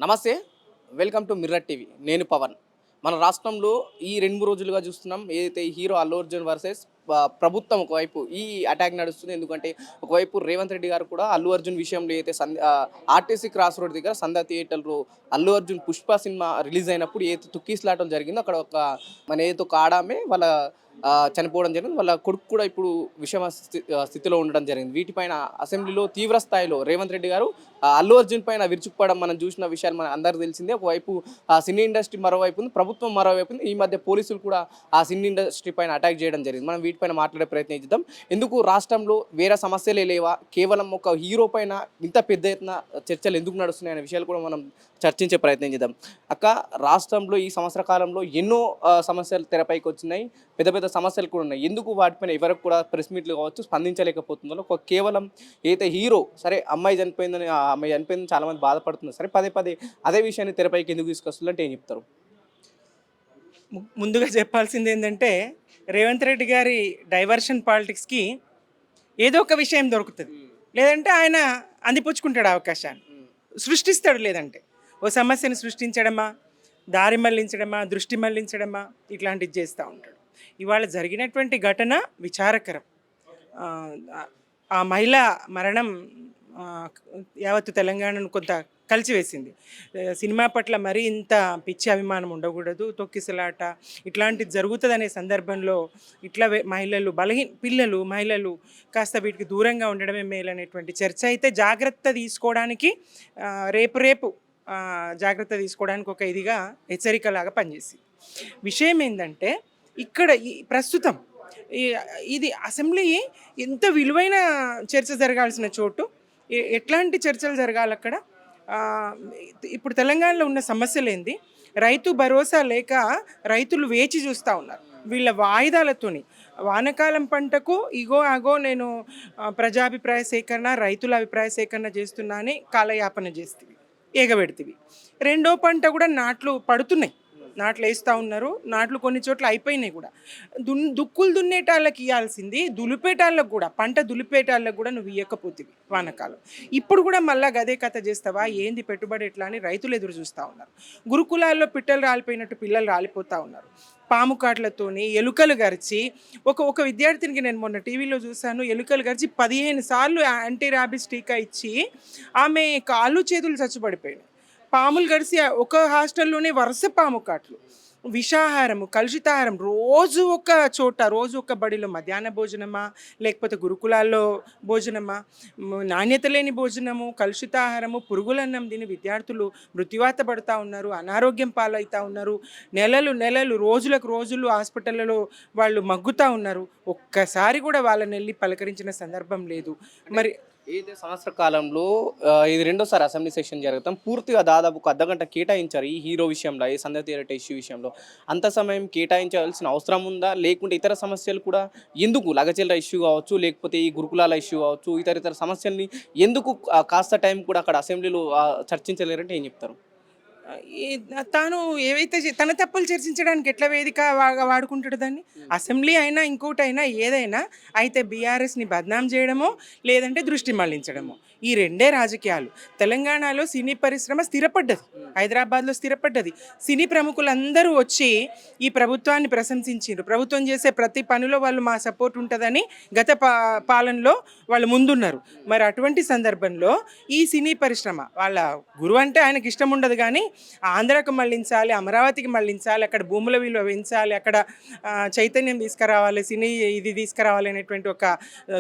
నమస్తే. Welcome to mirror TV. నేను పవన్. మన రాష్ట్రంలో ఈ 2 రోజులుగా చూస్తున్నాం. ఏదైతే హీరో అల్లు అర్జున్ వర్సెస్ ప్రభుత్వం ఒకవైపు ఈ అటాక్ నడుస్తుంది. ఎందుకంటే ఒకవైపు రేవంత్ రెడ్డి గారు కూడా అల్లు అర్జున్ విషయంలో అయితే ఆర్టీసీ క్రాస్ రోడ్ దగ్గర సంధ్యా థియేటర్‌లో అల్లు అర్జున్ 'పుష్ప' సినిమా రిలీజ్ అయినప్పుడు ఏదైతే తొక్కిసలాటం జరిగిందో అక్కడ ఏదైతే ఒక ఆడామె వాళ్ళ చనిపోవడం జరిగింది. వాళ్ళ కొడుకు కూడా ఇప్పుడు స్థితిలో ఉండడం జరిగింది. వీటిపైన అసెంబ్లీలో తీవ్ర స్థాయిలో రేవంత్ రెడ్డి గారు అల్లు అర్జున్ పైన విరుచుకుపడడం మనం చూసిన విషయాలు మన అందరికీ తెలిసిందే. ఒకవైపు ఆ సినీ ఇండస్ట్రీ మరోవైపు ఉంది, ప్రభుత్వం మరోవైపు ఉంది. ఈ మధ్య పోలీసులు కూడా ఆ సినీ ఇండస్ట్రీ పైన అటాక్ చేయడం జరిగింది. మనం వీటిపైన మాట్లాడే ప్రయత్నం చేద్దాం. ఎందుకు రాష్ట్రంలో వేరే సమస్యలే లేవా, కేవలం ఒక హీరో పైన ఇంత పెద్ద ఎత్తున చర్చలు ఎందుకు నడుస్తున్నాయి అనే విషయాలు కూడా మనం చర్చించే ప్రయత్నం చేద్దాం. అక్క, రాష్ట్రంలో ఈ సంవత్సర కాలంలో ఎన్నో సమస్యలు తెరపైకి వచ్చినాయి. పెద్ద పెద్ద సమస్యలు కూడా ఉన్నాయి. ఎందుకు వాటిపైన ఎవరికి కూడా ప్రెస్ మీట్లు కావచ్చు స్పందించలేకపోతుందో, కేవలం ఏదైతే హీరో సరే అమ్మాయి చనిపోయిందని చాలామంది బాధపడుతున్నారు. సరే పదే పదే అదే విషయాన్ని తెరపైకి ఎందుకు తీసుకొస్తుందంటే ఏం చెప్తారు? ముందుగా చెప్పాల్సింది ఏంటంటే, రేవంత్ రెడ్డి గారి డైవర్షన్ పాలిటిక్స్కి ఏదో ఒక విషయం దొరుకుతుంది. లేదంటే ఆయన అందిపుచ్చుకుంటాడు అవకాశాన్ని, సృష్టిస్తాడు. లేదంటే ఓ సమస్యను సృష్టించడమా, దారి మళ్లించడమా, దృష్టి మళ్లించడమా, ఇట్లాంటివి చేస్తూ ఉంటాడు. ఇవాళ జరిగినటువంటి ఘటన విచారకరం. ఆ, ఆ మహిళ మరణం యావత్తు తెలంగాణను కొంత కలిచివేసింది. సినిమా పట్ల మరీ ఇంత పిచ్చి అభిమానం ఉండకూడదు. తొక్కిసలాట ఇట్లాంటిది జరుగుతుందనే సందర్భంలో ఇట్లా మహిళలు పిల్లలు మహిళలు కాస్త వీటికి దూరంగా ఉండడమే మేలనేటువంటి చర్చ అయితే జాగ్రత్త తీసుకోవడానికి రేపు జాగ్రత్త తీసుకోవడానికి ఒక ఇదిగా హెచ్చరికలాగా పనిచేసింది. విషయం ఏంటంటే, ఇక్కడ ప్రస్తుతం ఇది అసెంబ్లీ ఎంత విలువైన చర్చ జరగాల్సిన చోటు. ఎట్లాంటి చర్చలు జరగాలి అక్కడ? ఇప్పుడు తెలంగాణలో ఉన్న సమస్యలు ఏంది? రైతు భరోసా లేక రైతులు వేచి చూస్తూ ఉన్నారు. వీళ్ళ వాయిదాలతోని వానకాలం పంటకు అగో నేను ప్రజాభిప్రాయ సేకరణ, రైతుల అభిప్రాయ సేకరణ చేస్తున్నా అని కాలయాపన చేస్తేవి, ఎగబెడుతుంది. రెండో పంట కూడా నాట్లు పడుతున్నాయి, నాట్లు వేస్తూ ఉన్నారు. నాట్లు కొన్ని చోట్ల అయిపోయినాయి కూడా. దుక్కులు దున్నేటాళ్ళకి ఇవ్వాల్సింది దులిపేటాళ్ళకు కూడా, పంట దులిపేటాళ్ళకు కూడా నువ్వు ఇవ్వకపోతేవి వానకాలం. ఇప్పుడు కూడా మళ్ళా గదే కథ చేస్తావా ఏంది పెట్టుబడి ఎట్లా అని రైతులు ఎదురు చూస్తూ ఉన్నారు. గురుకులాల్లో పిట్టలు రాలిపోయినట్టు పిల్లలు రాలిపోతూ ఉన్నారు. పాము కాట్లతోని ఎలుకలు గరిచి ఒక విద్యార్థినికి నేను మొన్న టీవీలో చూశాను. ఎలుకలు గరిచి 15 సార్లు యాంటీ ర్యాబిస్ టీకా ఇచ్చి ఆమె కాళ్ళు చేతులు చచ్చుబడిపోయినాయి. పాములు గడిసి ఒక హాస్టల్లోనే వరుస పాము కాట్లు, విషాహారము, కలుషితాహారం, రోజు ఒక బడిలో మధ్యాహ్న భోజనమా, లేకపోతే గురుకులాల్లో భోజనమా, నాణ్యత లేని భోజనము, కలుషితాహారము, పురుగులన్నం తిని విద్యార్థులు మృత్యువాత పడుతూ ఉన్నారు, అనారోగ్యం పాలవుతూ ఉన్నారు. నెలలు రోజులు హాస్పిటళ్ళలో వాళ్ళు మగ్గుతూ ఉన్నారు. ఒక్కసారి కూడా వాళ్ళని వెళ్ళి పలకరించిన సందర్భం లేదు. మరి ఏదైతే సంవత్సర కాలంలో ఇది రెండోసారి అసెంబ్లీ సెషన్ జరుగుతాం, పూర్తిగా దాదాపు ఒక అర్ధగంట కేటాయించారు ఈ హీరో విషయంలో, ఈ సంధ్య థియేటర్ ఇష్యూ విషయంలో. అంత సమయం కేటాయించాల్సిన అవసరం ఉందా? లేకుంటే ఇతర సమస్యలు కూడా ఎందుకు, లగచెల్ల ఇష్యూ కావచ్చు, లేకపోతే ఈ గురుకులాల ఇష్యూ కావచ్చు, ఇతర సమస్యల్ని ఎందుకు కాస్త టైం కూడా అక్కడ అసెంబ్లీలో చర్చించలేరంటే ఏం చెప్తారు? తాను ఏవైతే తన తప్పులు చర్చించడానికి ఎట్లా వేదిక వాడుకుంటాడు దాన్ని? అసెంబ్లీ అయినా ఇంకోటైనా ఏదైనా అయితే బీఆర్ఎస్ని బద్నాం చేయడమో లేదంటే దృష్టి మళ్లించడమో, ఈ రెండే రాజకీయాలు. తెలంగాణలో సినీ పరిశ్రమ స్థిరపడ్డది, హైదరాబాద్లో స్థిరపడ్డది. సినీ ప్రముఖులందరూ వచ్చి ఈ ప్రభుత్వాన్ని ప్రశంసించారు. ప్రభుత్వం చేసే ప్రతి పనిలో వాళ్ళు మా సపోర్ట్ ఉంటుందని గత పాలనలో వాళ్ళు ముందున్నారు. మరి అటువంటి సందర్భంలో ఈ సినీ పరిశ్రమ వాళ్ళ గురువు అంటే ఆయనకి ఇష్టం ఉండదు, కానీ ఆంధ్రాకు మళ్లించాలి, అమరావతికి మళ్లించాలి, అక్కడ భూముల విలువ పెంచాలి, అక్కడ చైతన్యం తీసుకురావాలి, సినీ ఇది తీసుకురావాలి అనేటువంటి ఒక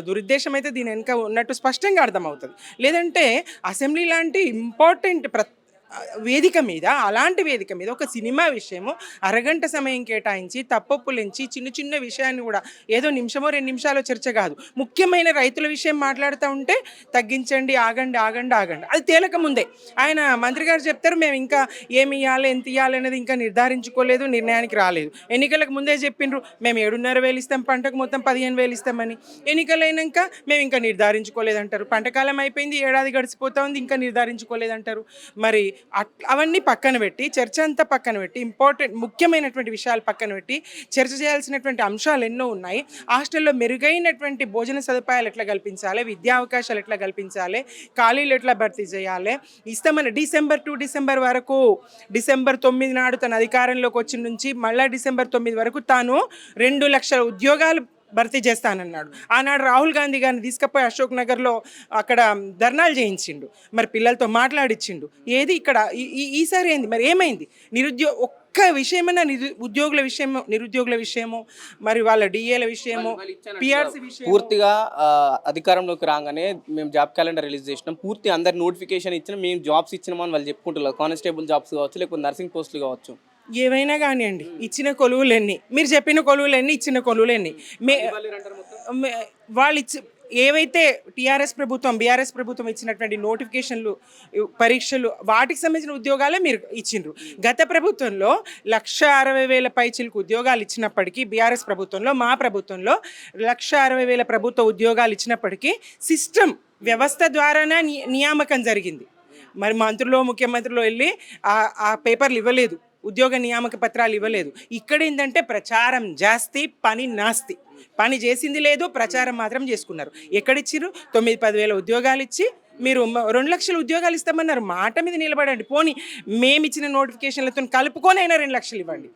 దురుద్దేశం అయితే దీని వెనుక ఉన్నట్టు స్పష్టంగా అర్థమవుతుంది. లేదంటే అసెంబ్లీ లాంటి ఇంపార్టెంట్ అలాంటి వేదిక మీద ఒక సినిమా విషయము అరగంట సమయం కేటాయించి తప్పొప్పులించి చిన్న విషయాన్ని కూడా ఏదో నిమిషమో 2 నిమిషాలు చర్చ కాదు, ముఖ్యమైన రైతుల విషయం మాట్లాడుతూ ఉంటే తగ్గించండి, ఆగండి, అది తేలక ముందే ఆయన మంత్రి గారు చెప్తారు, మేము ఇంకా ఏమి ఇవ్వాలి, ఎంత ఇవ్వాలి అనేది ఇంకా నిర్ధారించుకోలేదు, నిర్ణయానికి రాలేదు. ఎన్నికలకు ముందే చెప్పిండ్రు మేము 7,500 ఇస్తాం, పంటకు మొత్తం 15,000 ఇస్తామని. ఎన్నికలైనాక మేము ఇంకా నిర్ధారించుకోలేదంటారు. పంటకాలం అయిపోయింది, ఏడాది గడిచిపోతా ఉంది, ఇంకా నిర్ధారించుకోలేదంటారు. మరి అవన్నీ పక్కన పెట్టి, చర్చ అంతా పక్కన పెట్టి, ముఖ్యమైనటువంటి విషయాలు పక్కన పెట్టి చర్చ చేయాల్సినటువంటి అంశాలు ఎన్నో ఉన్నాయి. హాస్టల్లో మెరుగైనటువంటి భోజన సదుపాయాలు ఎట్లా కల్పించాలి, విద్యా అవకాశాలు ఎట్లా కల్పించాలి, ఖాళీలు ఎట్లా భర్తీ చేయాలి, ఇస్తామని డిసెంబర్ టు డిసెంబర్ వరకు, డిసెంబర్ 9 నాడు తన అధికారంలోకి వచ్చిన నుంచి మళ్ళీ డిసెంబర్ 9 వరకు తాను 2 లక్షల ఉద్యోగాలు భర్తీ చేస్తానన్నాడు. ఆనాడు రాహుల్ గాంధీ గారిని తీసుకుపోయి అశోక్ నగర్లో అక్కడ ధర్నాలు చేయించిండు, మరి పిల్లలతో మాట్లాడిచ్చిండు. ఏది ఇక్కడ ఈసారి ఏంది మరి ఏమైంది? ఒక్క విషయమైనా నిరుద్యోగుల విషయము, మరి వాళ్ళ డిఏల విషయము, పిఆర్సీ విషయం పూర్తిగా అధికారంలోకి రాగానే మేము జాబ్ క్యాలెండర్ రిలీజ్ చేసినాం, పూర్తి అందరి నోటిఫికేషన్ ఇచ్చినా, మేము జాబ్స్ ఇచ్చినామని వాళ్ళు చెప్పుకుంటున్నారు. కానిస్టేబుల్ జాబ్స్ కావచ్చు, లేకపోతే నర్సింగ్ పోస్టులు కావచ్చు, ఏవైనా కానివ్వండి. ఇచ్చిన కొలువులు ఎన్ని, మీరు చెప్పిన కొలువులు ఎన్ని, ఇచ్చిన కొలువులు ఎన్ని? వాళ్ళు ఏవైతే బీఆర్ఎస్ ప్రభుత్వం ఇచ్చినటువంటి నోటిఫికేషన్లు, పరీక్షలు, వాటికి సంబంధించిన ఉద్యోగాలే మీరు ఇచ్చిండ్రు. గత ప్రభుత్వంలో 1,60,000 పైచిలకు ఉద్యోగాలు ఇచ్చినప్పటికీ, బీఆర్ఎస్ ప్రభుత్వంలో, మా ప్రభుత్వంలో 1,60,000 ప్రభుత్వ ఉద్యోగాలు ఇచ్చినప్పటికీ సిస్టమ్ వ్యవస్థ ద్వారానే నియామకం జరిగింది. మరి మంత్రులు, ముఖ్యమంత్రులు వెళ్ళి ఆ పేపర్లు ఇవ్వలేదు, ఉద్యోగ నియామక పత్రాలు ఇవ్వలేదు. ఇక్కడ ఏంటంటే ప్రచారం జాస్తి, పని నాస్తి. పని చేసింది లేదు, ప్రచారం మాత్రం చేసుకున్నారు. ఎక్కడిచ్చిర్రు? 9-10 వేల ఉద్యోగాలు ఇచ్చి మీరు 2 లక్షల ఉద్యోగాలు ఇస్తామన్నారు. మాట మీద నిలబడండి. పోనీ మేమిచ్చిన నోటిఫికేషన్లతో కలుపుకొనైనా 2 లక్షలు ఇవ్వండి.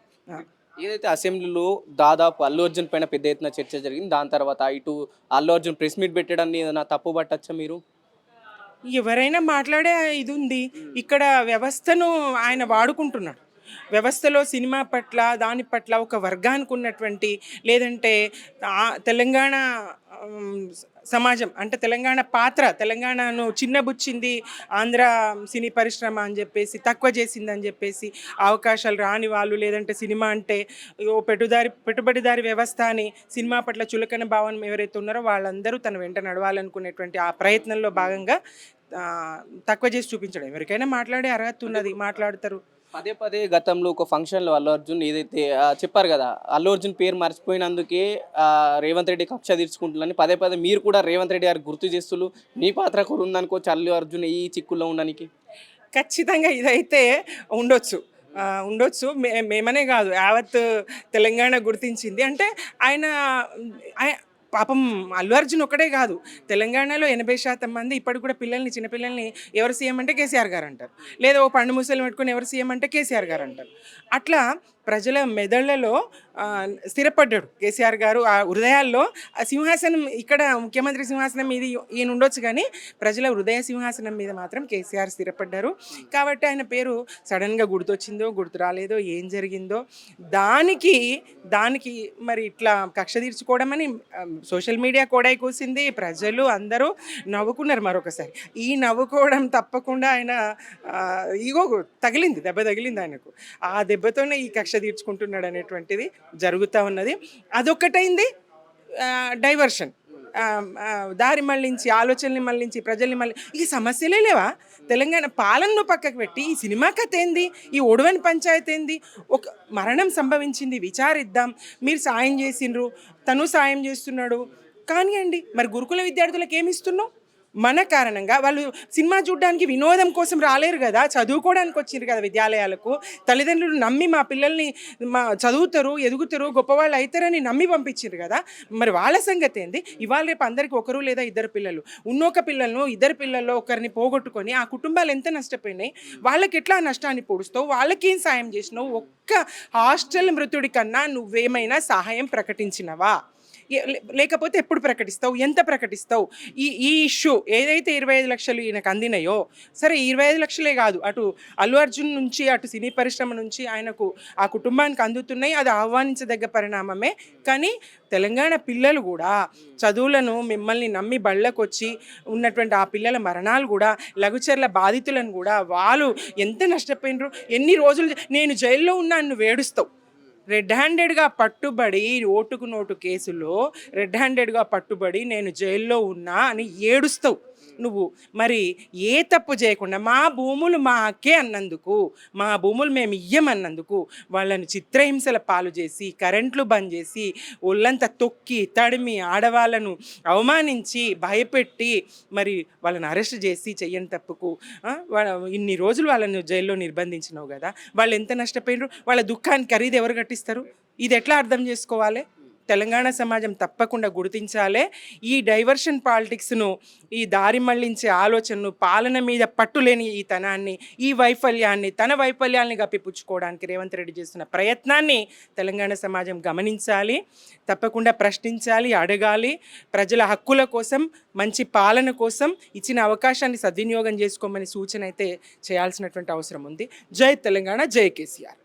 ఏదైతే అసెంబ్లీలో దాదాపు అల్లు అర్జున్ పైన పెద్ద ఎత్తున చర్చ జరిగింది, దాని తర్వాత ఇటు అల్లు అర్జున్ ప్రెస్ మీట్ పెట్టడాన్ని ఏదైనా తప్పు పట్టచ్చా మీరు? ఎవరైనా మాట్లాడే ఇది ఉంది. ఇక్కడ వ్యవస్థను ఆయన వాడుకుంటున్నాడు. వ్యవస్థలో సినిమా పట్ల, దాని పట్ల ఒక వర్గానికి ఉన్నటువంటి, లేదంటే తెలంగాణ సమాజం అంటే తెలంగాణ పాత్ర, తెలంగాణను చిన్నబుచ్చింది ఆంధ్ర సినీ పరిశ్రమ అని చెప్పేసి, తక్కువ చేసిందని చెప్పేసి, అవకాశాలు రాని వాళ్ళు, లేదంటే సినిమా అంటే పెట్టుబడిదారి వ్యవస్థ అని సినిమా పట్ల చులకన భావన ఎవరైతే ఉన్నారో వాళ్ళందరూ తన వెంట నడవాలనుకునేటువంటి ఆ ప్రయత్నంలో భాగంగా తక్కువ చేసి చూపించడం. ఎవరికైనా మాట్లాడే అర్హత ఉన్నది, మాట్లాడతారు. పదే గతంలో ఒక ఫంక్షన్లో అల్లు అర్జున్ ఏదైతే చెప్పారు కదా, అల్లు అర్జున్ పేరు మర్చిపోయినందుకే రేవంత్ రెడ్డి కక్ష తీర్చుకుంటున్నారని పదే మీరు కూడా రేవంత్ రెడ్డి గారు గుర్తు చేస్తూ మీ పాత్ర కూడా ఉందనుకోవచ్చు అల్లు అర్జున్ ఈ చిక్కుల్లో ఉండడానికి. ఖచ్చితంగా ఇదైతే ఉండొచ్చు. మేమనే కాదు, యావత్ తెలంగాణ గుర్తించింది. అంటే ఆయన పాపం అల్లు అర్జున్ ఒకటే కాదు, తెలంగాణలో 80% మంది ఇప్పటికి కూడా చిన్నపిల్లల్ని ఎవరు సీఎం అంటే కేసీఆర్ గారు అంటారు, లేదా ఓ పండు ముసలి పెట్టుకుని ఎవరు సీఎం అంటే కేసీఆర్ గారు అంటారు. అట్లా ప్రజల మెదళ్లలో స్థిరపడ్డాడు కేసీఆర్ గారు. ఆ హృదయాల్లో ఆ సింహాసనం, ఇక్కడ ముఖ్యమంత్రి సింహాసనం మీద ఈయన ఉండొచ్చు, కానీ ప్రజల హృదయ సింహాసనం మీద మాత్రం కేసీఆర్ స్థిరపడ్డారు. కాబట్టి ఆయన పేరు సడన్గా గుర్తొచ్చిందో గుర్తు రాలేదో, ఏం జరిగిందో దానికి మరి ఇట్లా కక్ష తీర్చుకోవడం అని సోషల్ మీడియా కూడా కూసింది. ప్రజలు అందరూ నవ్వుకున్నారు. మరొకసారి ఈ నవ్వుకోవడం తప్పకుండా ఆయన దెబ్బ తగిలింది ఆయనకు. ఆ దెబ్బతోనే ఈ కక్ష తీర్చుకుంటున్నాడు అనేటువంటిది జరుగుతూ ఉన్నది. అదొక్కటైంది డైవర్షన్, దారి మళ్ళించి, ఆలోచనల్ని మళ్ళించి, ప్రజల్ని ఈ సమస్యలే లేవా? తెలంగాణ పాలనను పక్కకు పెట్టి ఈ సినిమా కథ ఏంది, ఈ ఒడవని పంచాయతీ ఏంది? ఒక మరణం సంభవించింది, విచారిద్దాం. మీరు సాయం చేసిండ్రు, తను సాయం చేస్తున్నాడు, కానివ్వండి. మరి గురుకుల విద్యార్థులకు ఏమి ఇస్తున్నావు? మన కారణంగా వాళ్ళు సినిమా చూడడానికి వినోదం కోసం రాలేరు కదా, చదువుకోవడానికి వచ్చిండ్రు కదా విద్యాలయాలకు. తల్లిదండ్రులు నమ్మి మా పిల్లల్ని చదువుతారు, ఎదుగుతారు, గొప్పవాళ్ళు అవుతారని నమ్మి పంపించారు కదా. మరి వాళ్ళ సంగతి ఏంది? ఇవాళ రేపు అందరికి ఒకరు లేదా ఇద్దరు పిల్లలు, ఇద్దరు పిల్లల్లో ఒకరిని పోగొట్టుకొని ఆ కుటుంబాలు ఎంత నష్టపోయినాయి, వాళ్ళకి ఎట్లా నష్టాన్ని పొడుస్తావు, వాళ్ళకేం సాయం చేసినావు? ఒక్క హాస్టల్ మృతుడి కన్నా నువ్వేమైనా సహాయం ప్రకటించినవా? లేకపోతే ఎప్పుడు ప్రకటిస్తావు, ఎంత ప్రకటిస్తావు? ఈ ఇష్యూ ఏదైతే 25 లక్షలు ఈయనకు అందినాయో, సరే 25 లక్షలే కాదు, అటు అల్లు అర్జున్ నుంచి, అటు సినీ పరిశ్రమ నుంచి ఆయనకు, ఆ కుటుంబానికి అందుతున్నాయి. అది ఆహ్వానించదగ్గ పరిణామమే. కానీ తెలంగాణ పిల్లలు కూడా చదువులను మిమ్మల్ని నమ్మి బళ్ళకు వచ్చి ఉన్నటువంటి ఆ పిల్లల మరణాలు కూడా, లఘుచర్ల బాధితులను కూడా వాళ్ళు ఎంత నష్టపోయినరు. ఎన్ని రోజులు నేను జైల్లో ఉన్నాను, నువ్వు ఏడుస్తావు. రెడ్ హ్యాండెడ్గా పట్టుబడి, ఓటుకు నోటు కేసులో రెడ్ హ్యాండెడ్గా పట్టుబడి నేను జైల్లో ఉన్నా అని ఏడుస్తావు. నువ్వు మరి ఏ తప్పు చేయకుండా మా భూములు మాకే అన్నందుకు, మా భూములు మేము ఇయ్యమన్నందుకు వాళ్ళని చిత్రహింసల పాలు చేసి, కరెంట్లు బంద్ చేసి, ఒళ్ళంతా తొక్కి తడిమి ఆడవాళ్ళను అవమానించి భయపెట్టి మరి వాళ్ళని అరెస్ట్ చేసి చెయ్యని తప్పుకు ఇన్ని రోజులు వాళ్ళని జైల్లో నిర్బంధించినావు కదా, వాళ్ళు ఎంత నష్టపోయినారు, వాళ్ళ దుఃఖానికి ఖరీదు ఎవరు కట్టిస్తారు? ఇది ఎట్లా అర్థం చేసుకోవాలి? తెలంగాణ సమాజం తప్పకుండా గుర్తించాలి. ఈ డైవర్షన్ పాలిటిక్స్ను, ఈ దారి మళ్లించే ఆలోచనను, పాలన మీద పట్టులేని ఈ తనాన్ని, ఈ వైఫల్యాన్ని, తన వైఫల్యాన్ని గప్పిపుచ్చుకోవడానికి రేవంత్ రెడ్డి చేస్తున్న ప్రయత్నాన్ని తెలంగాణ సమాజం గమనించాలి, తప్పకుండా ప్రశ్నించాలి, అడగాలి. ప్రజల హక్కుల కోసం, మంచి పాలన కోసం ఇచ్చిన అవకాశాన్ని సద్వినియోగం చేసుకోమని సూచన అయితే చేయాల్సినటువంటి అవసరం ఉంది. జై తెలంగాణ, జై కేసీఆర్.